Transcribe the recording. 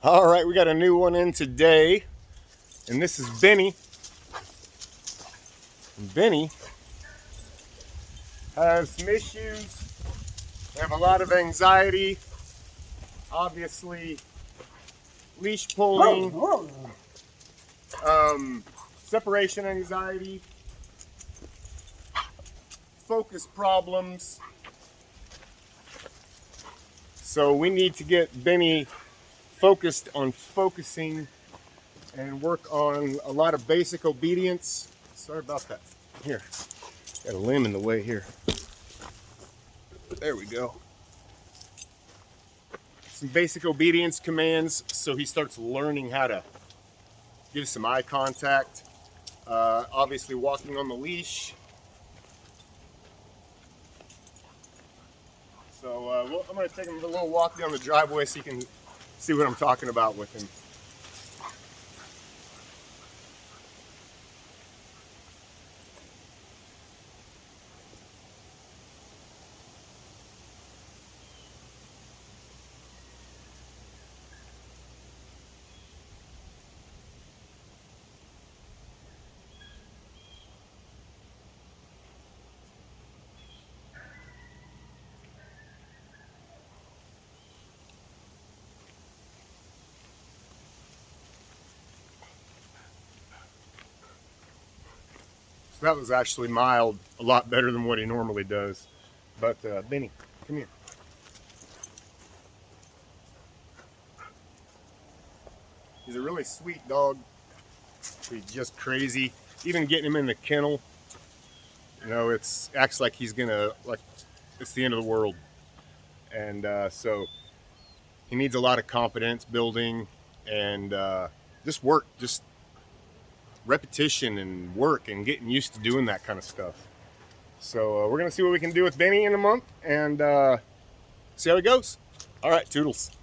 All right, we got a new one in today, and this is Benny. And Benny has some issues. They have a lot of anxiety, obviously leash pulling, separation anxiety, focus problems. So we need to get Benny focused on focusing and work on a lot of basic obedience. Sorry about that. Here, got a limb in the way here. There we go. Some basic obedience commands so he starts learning how to give some eye contact. Obviously walking on the leash. So I'm going to take him a little walk down the driveway so you can see what I'm talking about with him. So that was actually mild, a lot better than what he normally does. But Benny, come here. He's a really sweet dog. He's just crazy. Even getting him in the kennel, you know, it's acts like he's gonna, like it's the end of the world. And so he needs a lot of confidence building and just work, just repetition and work and getting used to doing that kind of stuff. So we're gonna see what we can do with Benny in a month and see how it goes. All right, toodles.